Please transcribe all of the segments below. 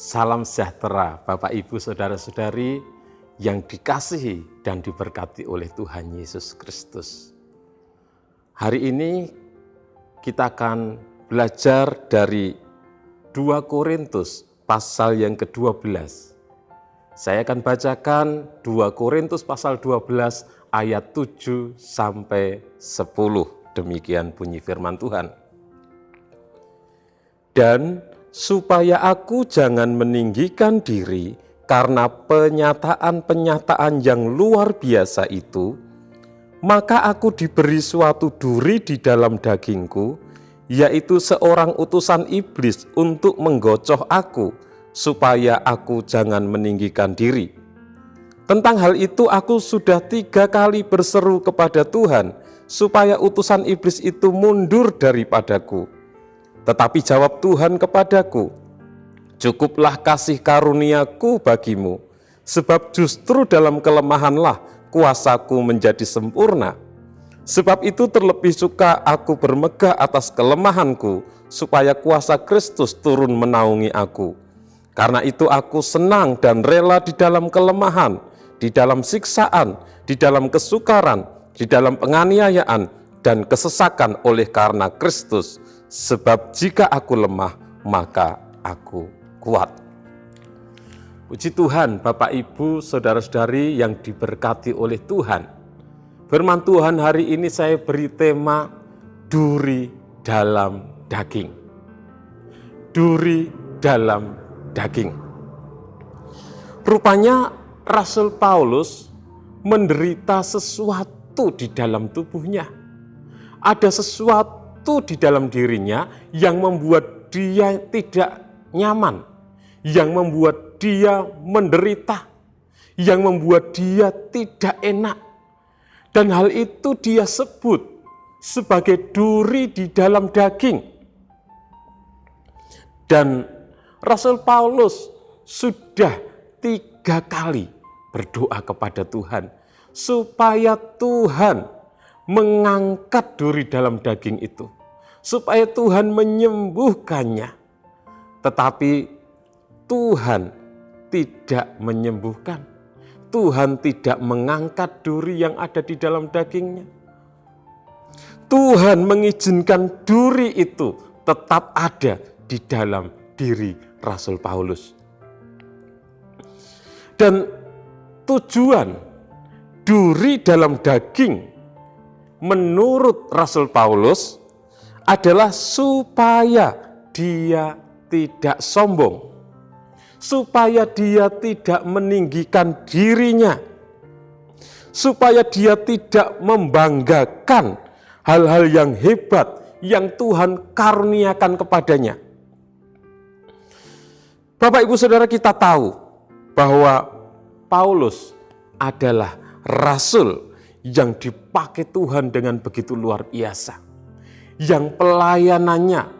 Salam sejahtera Bapak Ibu Saudara-saudari yang dikasihi dan diberkati oleh Tuhan Yesus Kristus. Hari ini kita akan belajar dari 2 Korintus pasal yang ke-12. Saya akan bacakan 2 Korintus pasal 12 ayat 7 sampai 10. Demikian bunyi firman Tuhan. Dan supaya aku jangan meninggikan diri karena penyataan-penyataan yang luar biasa itu, maka aku diberi suatu duri di dalam dagingku, yaitu seorang utusan iblis untuk menggocoh aku, supaya aku jangan meninggikan diri. Tentang hal itu aku sudah 3 kali berseru kepada Tuhan, supaya utusan iblis itu mundur daripadaku. Tetapi jawab Tuhan kepadaku, cukuplah kasih karuniaku bagimu, sebab justru dalam kelemahanlah kuasaku menjadi sempurna. Sebab itu terlebih suka aku bermegah atas kelemahanku, supaya kuasa Kristus turun menaungi aku. Karena itu aku senang dan rela di dalam kelemahan, di dalam siksaan, di dalam kesukaran, di dalam penganiayaan, dan kesesakan oleh karena Kristus. Sebab jika aku lemah, maka aku kuat. Puji Tuhan, Bapak Ibu, Saudara-saudari yang diberkati oleh Tuhan. Firman Tuhan hari ini saya beri tema duri dalam daging. Duri dalam daging. Rupanya Rasul Paulus menderita sesuatu di dalam tubuhnya. Ada sesuatu di dalam dirinya yang membuat dia tidak nyaman, yang membuat dia menderita, yang membuat dia tidak enak. Dan hal itu dia sebut sebagai duri di dalam daging. Dan Rasul Paulus sudah 3 kali berdoa kepada Tuhan supaya Tuhan mengangkat duri dalam daging itu, supaya Tuhan menyembuhkannya. Tetapi Tuhan tidak menyembuhkan. Tuhan tidak mengangkat duri yang ada di dalam dagingnya. Tuhan mengizinkan duri itu tetap ada di dalam diri Rasul Paulus. Dan tujuan duri dalam daging menurut Rasul Paulus adalah supaya dia tidak sombong, supaya dia tidak meninggikan dirinya, supaya dia tidak membanggakan hal-hal yang hebat yang Tuhan karuniakan kepadanya. Bapak Ibu Saudara, kita tahu bahwa Paulus adalah rasul yang dipakai Tuhan dengan begitu luar biasa, yang pelayanannya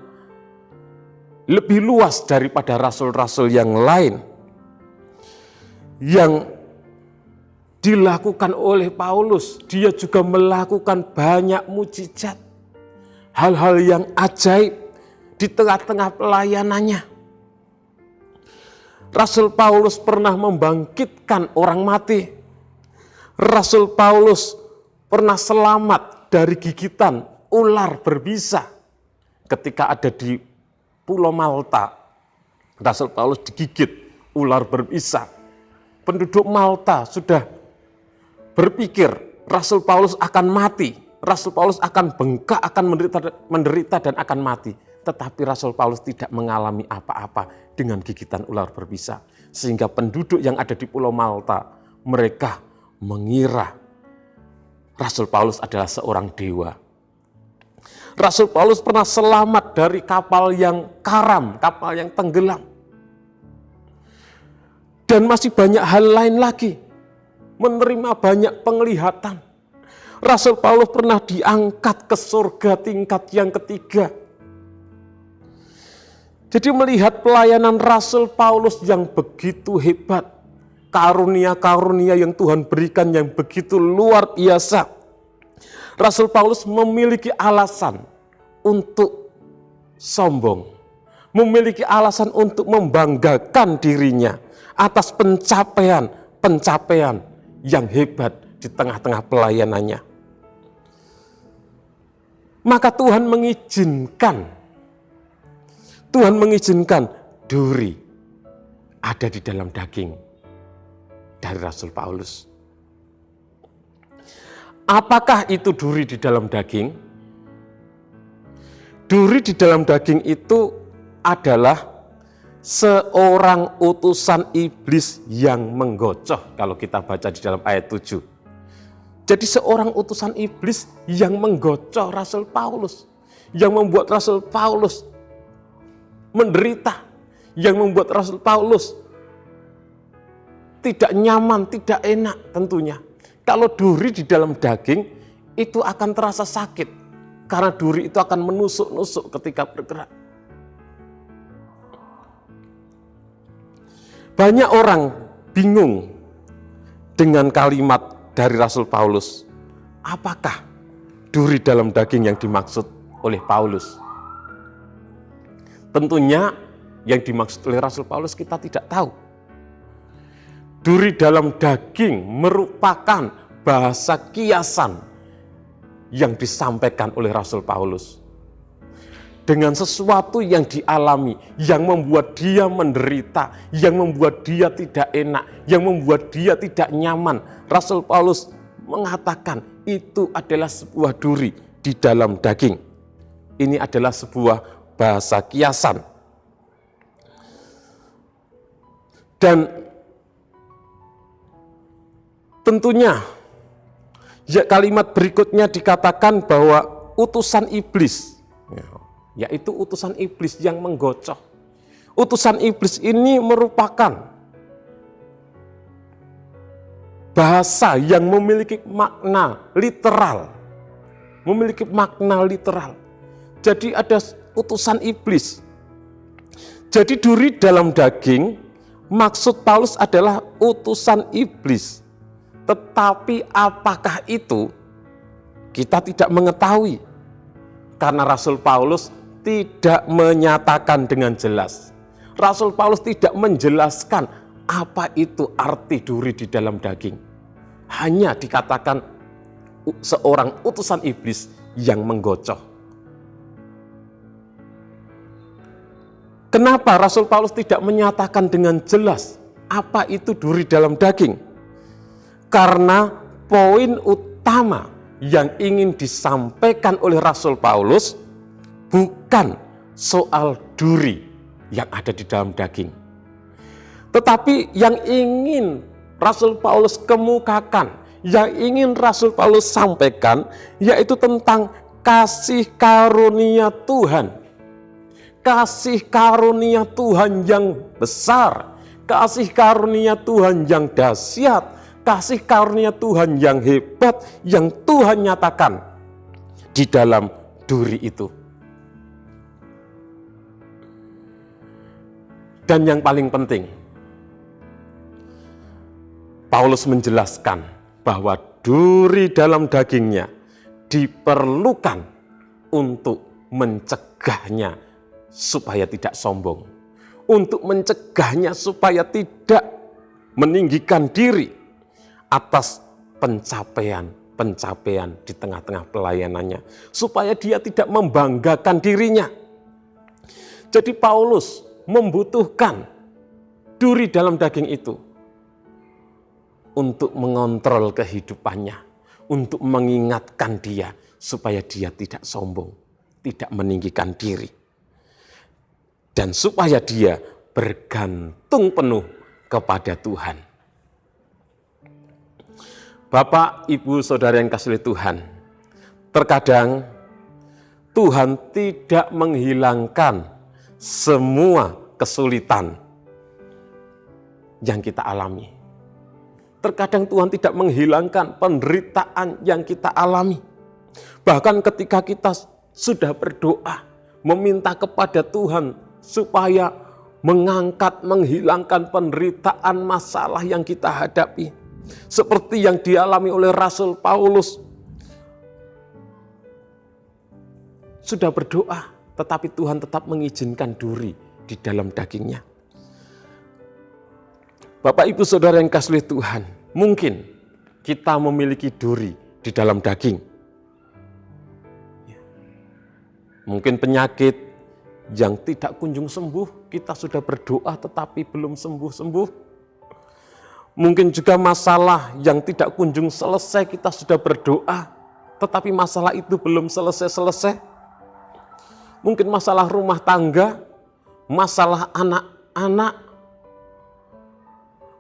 lebih luas daripada rasul-rasul yang lain. Yang dilakukan oleh Paulus, dia juga melakukan banyak mujizat, hal-hal yang ajaib di tengah-tengah pelayanannya. Rasul Paulus pernah membangkitkan orang mati. Rasul Paulus pernah selamat dari gigitan ular berbisa ketika ada di Pulau Malta. Rasul Paulus digigit ular berbisa. Penduduk Malta sudah berpikir Rasul Paulus akan mati. Rasul Paulus akan bengkak, akan menderita dan akan mati. Tetapi Rasul Paulus tidak mengalami apa-apa dengan gigitan ular berbisa. Sehingga penduduk yang ada di Pulau Malta, mereka mengira Rasul Paulus adalah seorang dewa. Rasul Paulus pernah selamat dari kapal yang karam, kapal yang tenggelam. Dan masih banyak hal lain lagi. Menerima banyak penglihatan. Rasul Paulus pernah diangkat ke surga tingkat yang ketiga. Jadi melihat pelayanan Rasul Paulus yang begitu hebat. Karunia-karunia yang Tuhan berikan yang begitu luar biasa. Rasul Paulus memiliki alasan untuk sombong. Memiliki alasan untuk membanggakan dirinya atas pencapaian yang hebat di tengah-tengah pelayanannya. Maka Tuhan mengizinkan duri ada di dalam daging dari Rasul Paulus. Apakah itu duri di dalam daging? Duri di dalam daging itu adalah seorang utusan iblis yang menggocoh, kalau kita baca di dalam ayat 7. Jadi seorang utusan iblis yang menggocoh Rasul Paulus, yang membuat Rasul Paulus menderita, yang membuat Rasul Paulus tidak nyaman, tidak enak tentunya. Kalau duri di dalam daging itu akan terasa sakit, karena duri itu akan menusuk-nusuk ketika bergerak. Banyak orang bingung dengan kalimat dari Rasul Paulus. Apakah duri dalam daging yang dimaksud oleh Paulus? Tentunya yang dimaksud oleh Rasul Paulus kita tidak tahu. Duri dalam daging merupakan bahasa kiasan yang disampaikan oleh Rasul Paulus. Dengan sesuatu yang dialami, yang membuat dia menderita, yang membuat dia tidak enak, yang membuat dia tidak nyaman. Rasul Paulus mengatakan itu adalah sebuah duri di dalam daging. Ini adalah sebuah bahasa kiasan. Dan tentunya kalimat berikutnya dikatakan bahwa utusan iblis, yaitu utusan iblis yang menggocoh. Utusan iblis ini merupakan bahasa yang memiliki makna literal. Jadi ada utusan iblis. Jadi duri dalam daging, maksud Paulus adalah utusan iblis. Tetapi apakah itu? Kita tidak mengetahui. Karena Rasul Paulus tidak menyatakan dengan jelas. Rasul Paulus tidak menjelaskan apa itu arti duri di dalam daging. Hanya dikatakan seorang utusan iblis yang menggocoh. Kenapa Rasul Paulus tidak menyatakan dengan jelas apa itu duri dalam daging? Karena poin utama yang ingin disampaikan oleh Rasul Paulus bukan soal duri yang ada di dalam daging. Tetapi yang ingin Rasul Paulus kemukakan, yang ingin Rasul Paulus sampaikan, yaitu tentang kasih karunia Tuhan. Kasih karunia Tuhan yang besar, kasih karunia Tuhan yang dahsyat, kasih karunia Tuhan yang hebat, yang Tuhan nyatakan di dalam duri itu. Dan yang paling penting, Paulus menjelaskan bahwa duri dalam dagingnya diperlukan untuk mencegahnya supaya tidak sombong, untuk mencegahnya supaya tidak meninggikan diri atas pencapaian di tengah-tengah pelayanannya, supaya dia tidak membanggakan dirinya. Jadi Paulus membutuhkan duri dalam daging itu untuk mengontrol kehidupannya, untuk mengingatkan dia supaya dia tidak sombong, tidak meninggikan diri, dan supaya dia bergantung penuh kepada Tuhan. Bapak, Ibu, Saudara yang kasih oleh Tuhan, terkadang Tuhan tidak menghilangkan semua kesulitan yang kita alami. Terkadang Tuhan tidak menghilangkan penderitaan yang kita alami. Bahkan ketika kita sudah berdoa, meminta kepada Tuhan supaya mengangkat, menghilangkan penderitaan masalah yang kita hadapi. Seperti yang dialami oleh Rasul Paulus. Sudah berdoa, tetapi Tuhan tetap mengizinkan duri di dalam dagingnya. Bapak Ibu Saudara yang kasih Tuhan, mungkin kita memiliki duri di dalam daging. Mungkin penyakit yang tidak kunjung sembuh, kita sudah berdoa tetapi belum sembuh-sembuh. Mungkin juga masalah yang tidak kunjung selesai, kita sudah berdoa tetapi masalah itu belum selesai-selesai. Mungkin masalah rumah tangga, masalah anak-anak,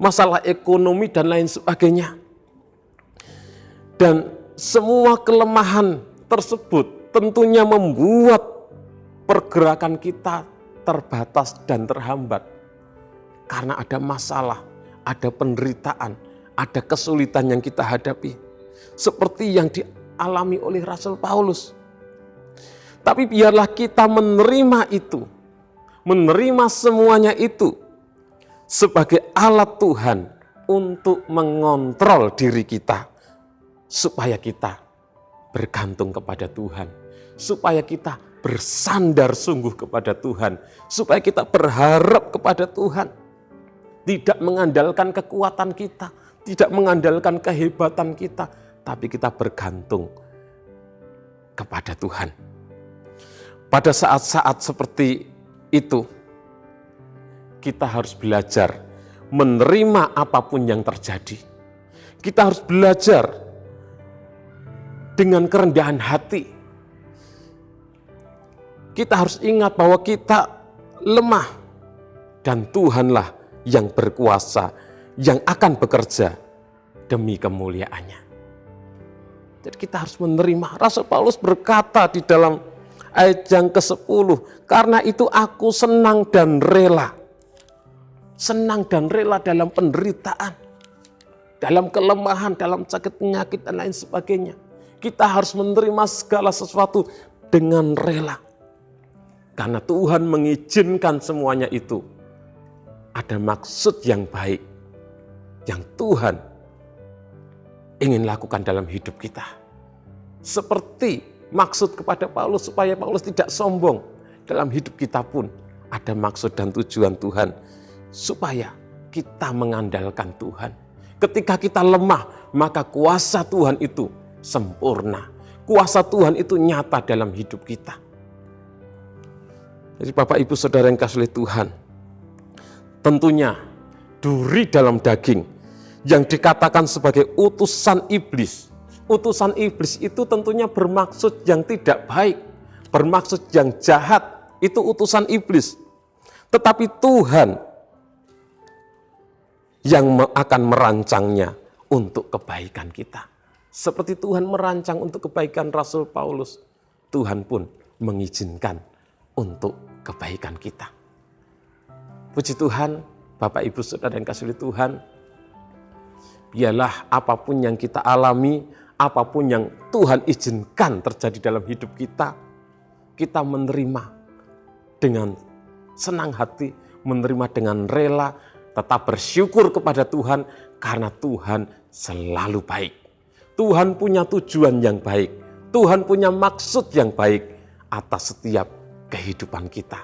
masalah ekonomi dan lain sebagainya. Dan semua kelemahan tersebut tentunya membuat pergerakan kita terbatas dan terhambat. Karena ada masalah, ada penderitaan, ada kesulitan yang kita hadapi. Seperti yang dialami oleh Rasul Paulus. Tapi biarlah kita menerima itu, menerima semuanya itu sebagai alat Tuhan untuk mengontrol diri kita. Supaya kita bergantung kepada Tuhan, supaya kita bersandar sungguh kepada Tuhan, supaya kita berharap kepada Tuhan, tidak mengandalkan kekuatan kita, tidak mengandalkan kehebatan kita, tapi kita bergantung kepada Tuhan. Pada saat-saat seperti itu, kita harus belajar menerima apapun yang terjadi. Kita harus belajar dengan kerendahan hati. Kita harus ingat bahwa kita lemah dan Tuhanlah yang berkuasa, yang akan bekerja demi kemuliaannya. Jadi kita harus menerima. Rasul Paulus berkata di dalam ayat yang ke-10, karena itu aku senang dan rela. Senang dan rela dalam penderitaan, dalam kelemahan, dalam sakit penyakit dan lain sebagainya. Kita harus menerima segala sesuatu dengan rela. Karena Tuhan mengizinkan semuanya itu. Ada maksud yang baik yang Tuhan ingin lakukan dalam hidup kita. Seperti maksud kepada Paulus supaya Paulus tidak sombong. Dalam hidup kita pun ada maksud dan tujuan Tuhan. Supaya kita mengandalkan Tuhan. Ketika kita lemah, maka kuasa Tuhan itu sempurna. Kuasa Tuhan itu nyata dalam hidup kita. Jadi Bapak Ibu Saudara yang kasih Tuhan, tentunya duri dalam daging yang dikatakan sebagai utusan iblis. Utusan iblis itu tentunya bermaksud yang tidak baik, bermaksud yang jahat, itu utusan iblis. Tetapi Tuhan yang akan merancangnya untuk kebaikan kita. Seperti Tuhan merancang untuk kebaikan Rasul Paulus, Tuhan pun mengizinkan untuk kebaikan kita. Puji Tuhan, Bapak Ibu Saudara yang kasih Tuhan, biarlah apapun yang kita alami, apapun yang Tuhan izinkan terjadi dalam hidup kita, kita menerima dengan senang hati, menerima dengan rela, tetap bersyukur kepada Tuhan karena Tuhan selalu baik. Tuhan punya tujuan yang baik. Tuhan punya maksud yang baik atas setiap kehidupan kita,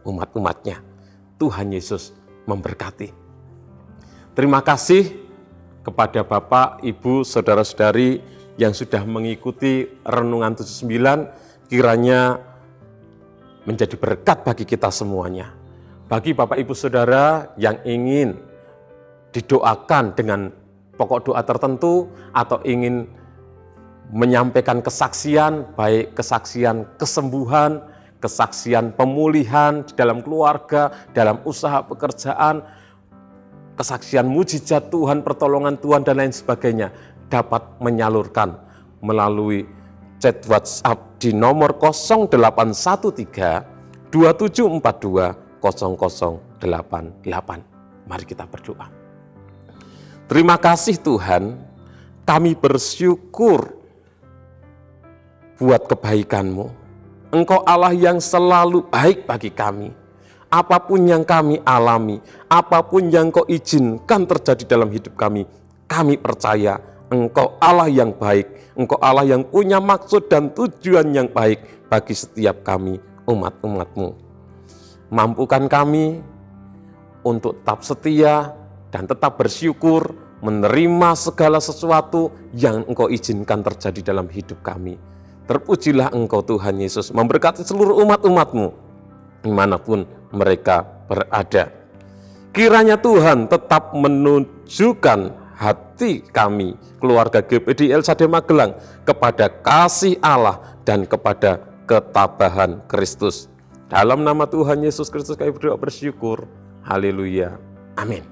umat-umatnya. Tuhan Yesus memberkati. Terima kasih kepada Bapak, Ibu, Saudara-saudari yang sudah mengikuti Renungan 79, kiranya menjadi berkat bagi kita semuanya. Bagi Bapak, Ibu, Saudara yang ingin didoakan dengan pokok doa tertentu atau ingin menyampaikan kesaksian, baik kesaksian kesembuhan, kesaksian pemulihan di dalam keluarga, dalam usaha pekerjaan, kesaksian mujizat Tuhan, pertolongan Tuhan dan lain sebagainya, dapat menyalurkan melalui chat WhatsApp di nomor 0813 2742 0088. Mari kita berdoa. Terima kasih Tuhan, kami bersyukur buat kebaikan-Mu. Engkau Allah yang selalu baik bagi kami. Apapun yang kami alami, apapun yang Kau izinkan terjadi dalam hidup kami percaya Engkau Allah yang baik, Engkau Allah yang punya maksud dan tujuan yang baik bagi setiap kami, umat-umat-Mu. Mampukan kami untuk tetap setia dan tetap bersyukur, menerima segala sesuatu yang Engkau izinkan terjadi dalam hidup kami. Terpujilah Engkau Tuhan Yesus, memberkati seluruh umat-umat-Mu, dimanapun mereka berada. Kiranya Tuhan tetap menunjukkan hati kami, keluarga GPD El Shaddai Magelang, kepada kasih Allah dan kepada ketabahan Kristus. Dalam nama Tuhan Yesus Kristus kami berdoa bersyukur. Haleluya. Amin.